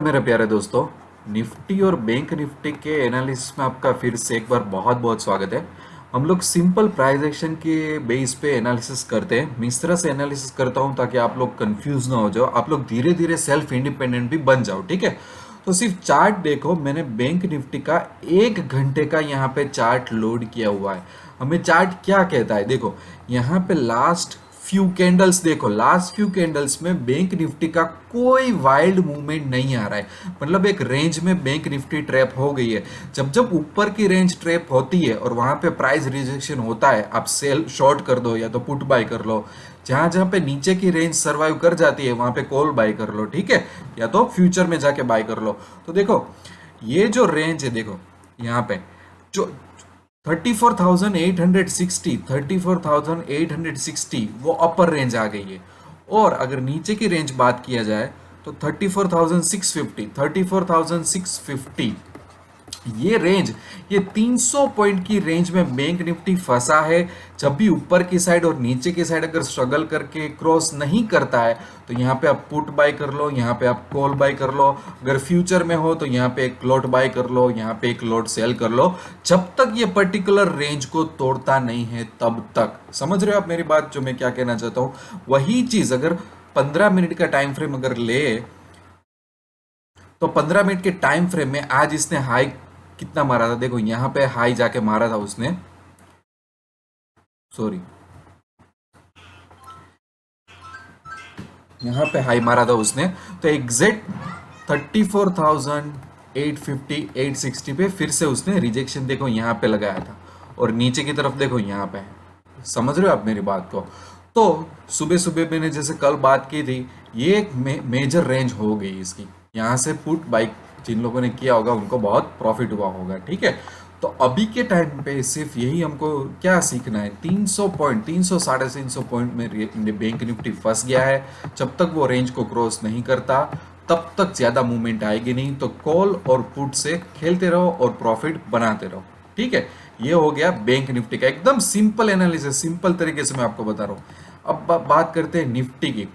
मेरे प्यारे दोस्तों, निफ्टी और बैंक निफ्टी के एनालिसिस में आपका फिर से एक बार बहुत बहुत स्वागत है। हम लोग सिंपल प्राइस एक्शन के बेस पे एनालिसिस करते हैं। मैं इस तरह से एनालिसिस करता हूं ताकि आप लोग कंफ्यूज ना हो जाओ, आप लोग धीरे धीरे सेल्फ इंडिपेंडेंट भी बन जाओ। ठीक है, तो सिर्फ चार्ट देखो, मैंने बैंक निफ्टी का 1 घंटे का यहाँ पे चार्ट लोड किया हुआ है। हमें चार्ट क्या कहता है, देखो यहाँ पे लास्ट फ्यू कैंडल्स देखो, लास्ट फ्यू कैंडल्स में बैंक निफ्टी का कोई वाइल्ड मूवमेंट नहीं आ रहा है। मतलब एक रेंज में बैंक निफ्टी ट्रैप हो गई है। जब जब ऊपर की रेंज ट्रैप होती है और वहां पे प्राइस रिजेक्शन होता है, आप सेल शॉर्ट कर दो या तो पुट बाय कर लो। जहां जहां पे नीचे की रेंज सर्वाइव कर जाती है वहां पे कॉल बाय कर लो, ठीक है, या तो फ्यूचर में जाके बाय कर लो। तो देखो ये जो रेंज है, देखो यहाँ पे जो 34,860, 34,860 वो अपर रेंज आ गई है। और अगर नीचे की रेंज बात किया जाए तो 34,650, 34,650 ये रेंज, ये 300 पॉइंट की रेंज में बैंक निफ्टी फंसा है। जब भी ऊपर की साइड और नीचे की साइड अगर स्ट्रगल करके क्रॉस नहीं करता है तो यहाँ पे आप पुट बाय कर लो, यहाँ पे आप कॉल बाय कर लो। अगर फ्यूचर में हो तो यहाँ पे एक लॉट बाय कर लो, यहाँ पे एक लॉट सेल कर लो। जब तक ये पर्टिकुलर रेंज को तोड़ता नहीं है तब तक। समझ रहे हो आप मेरी बात, जो मैं क्या कहना चाहता हूँ? वही चीज अगर 15 मिनट का टाइम फ्रेम अगर ले तो 15 मिनट के टाइम फ्रेम में आज इसने हाई कितना मारा था, देखो यहाँ पे हाई जाके मारा था उसने, सॉरी, यहाँ पे हाई मारा था उसने। तो एग्जैक्ट 34,850 860 पे फिर से उसने रिजेक्शन देखो यहाँ पे लगाया था, और नीचे की तरफ देखो यहाँ पे है। समझ रहे हो आप मेरी बात को? तो सुबह सुबह मैंने जैसे कल बात की थी, ये एक मेजर रेंज हो गई इसकी। यहाँ से पुट बाइक जिन लोगों ने किया होगा उनको बहुत प्रॉफिट हुआ होगा, ठीक है। तो अभी के टाइम पे सिर्फ यही हमको क्या सीखना है, 300 पॉइंट, 300 350 पॉइंट में बैंक निफ्टी फंस गया है। जब तक वो रेंज को क्रॉस नहीं करता तब तक ज्यादा मूवमेंट आएगी नहीं। तो कॉल और पुट से खेलते रहो और प्रॉफिट बनाते रहो, ठीक है। ये हो गया बैंक निफ्टी का एकदम सिंपल एनालिसिस, सिंपल तरीके से मैं आपको बता रहा हूँ। अब बात करते हैं निफ्टी की।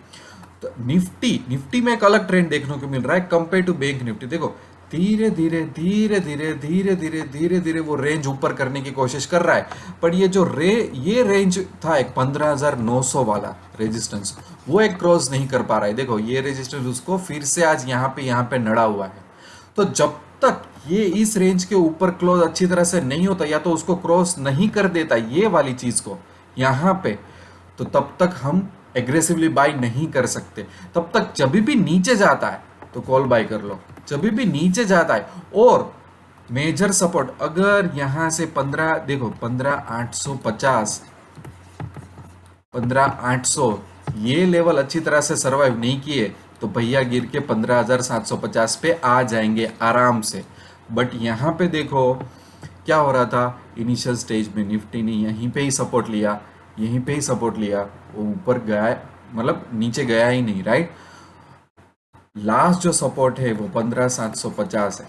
तो निफ्टी निफ्टी में एक अलग ट्रेंड देखने को मिल रहा है कंपेयर टू बैंक निफ्टी। देखो धीरे धीरे धीरे धीरे धीरे धीरे धीरे धीरे वो रेंज ऊपर करने की कोशिश कर रहा है। पर ये जो ये रेंज था एक 15,900 वाला रेजिस्टेंस, वो एक क्रॉस नहीं कर पा रहा है। देखो ये रेजिस्टेंस उसको फिर से आज यहाँ पे नड़ा हुआ है। तो जब तक ये इस रेंज के ऊपर क्लोज अच्छी तरह से नहीं होता, या तो उसको क्रॉस नहीं कर देता ये वाली चीज को यहाँ पे, तो तब तक हम एग्रेसिवली बाय नहीं कर सकते। तब तक जब भी नीचे जाता है तो कॉल बाय कर लो, जब भी नीचे जाता है। और मेजर सपोर्ट अगर यहां से 15, देखो 15,850, 15,800 ये लेवल अच्छी तरह से सरवाइव नहीं किए तो भैया गिर के 15,750 पे आ जाएंगे आराम से। बट यहाँ पे देखो क्या हो रहा था, इनिशियल स्टेज में निफ्टी ने यहीं पे ही सपोर्ट लिया, यहीं पे ही सपोर्ट लिया, वो ऊपर गया, मतलब नीचे गया ही नहीं, राइट। लास्ट जो सपोर्ट है वो 15,750 है।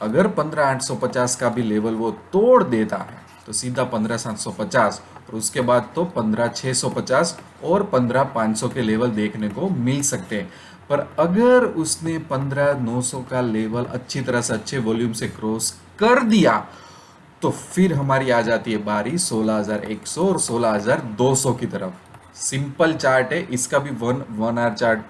अगर 15,850 का भी लेवल वो तोड़ देता है तो सीधा 15,750, और उसके बाद तो 15,650 और 15,500 के लेवल देखने को मिल सकते हैं। पर अगर उसने 15,900 का लेवल अच्छी तरह से अच्छे वॉल्यूम से क्रॉस कर दिया तो फिर हमारी आ जाती है बारी 16,100 और 16,200 की तरफ। सिंपल चार्ट है, इसका भी वन आवर चार्ट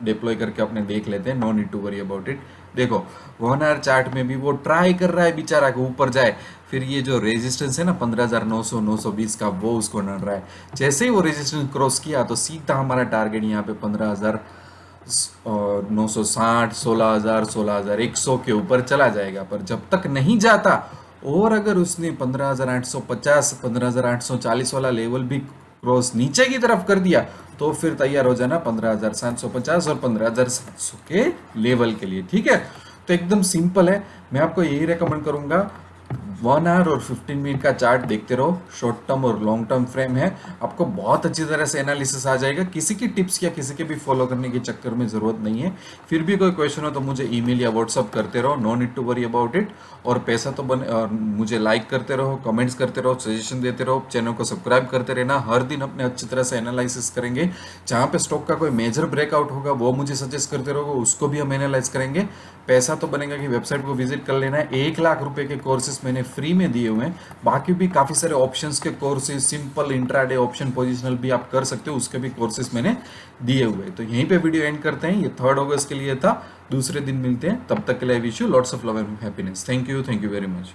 डिप्लॉय करके अपने देख लेते हैं, no need to worry about it. देखो 1 आवर चार्ट में भी वो ट्राई कर रहा है बेचारा को ऊपर जाए, फिर ये जो रेजिस्टेंस है ना 15,900 920 का, वो उसको नड़ रहा है। जैसे ही वो रेजिस्टेंस क्रॉस किया तो सीधा हमारा टारगेट यहाँ पे 15,960, 16,000, 16,100 के ऊपर चला जाएगा। पर जब तक नहीं जाता, और अगर उसने 15,850, 15,840 वाला लेवल भी क्रॉस नीचे की तरफ कर दिया तो फिर तैयार हो जाना 15,750 और 15,700 के लेवल के लिए, ठीक है। तो एकदम सिंपल है, मैं आपको यही रेकमेंड करूंगा, 1 आवर और 15 मिनट का चार्ट देखते रहो, शॉर्ट टर्म और लॉन्ग टर्म फ्रेम है, आपको बहुत अच्छी तरह से एनालिसिस आ जाएगा। किसी की टिप्स या किसी के भी फॉलो करने के चक्कर में जरूरत नहीं है। फिर भी कोई क्वेश्चन हो तो मुझे ईमेल या व्हाट्सअप करते रहो, no need to worry about it. और पैसा तो बने, और मुझे लाइक करते रहो, कमेंट्स करते रहो, सजेशन देते रहो, चैनल को सब्सक्राइब करते रहना। हर दिन अपने अच्छी तरह से एनालिसिस करेंगे। जहाँ पे स्टॉक का कोई मेजर ब्रेकआउट होगा वो मुझे सजेस्ट करते रहो, उसको भी हम एनालाइज करेंगे। पैसा तो बनेगा कि वेबसाइट को विजिट कर लेना है। 1 लाख रुपए के कोर्सेज मैंने फ्री में दिए हुए हैं। बाकी भी काफ़ी सारे ऑप्शंस के courses, simple intraday option positional भी आप कर सकते हो, उसके भी कोर्सेज मैंने दिए हुए हैं। तो यहीं पे वीडियो एंड करते हैं। ये 3 अगस्त के लिए था, दूसरे दिन मिलते हैं। तब तक के लिए wish you lots of love and happiness. Thank you very much.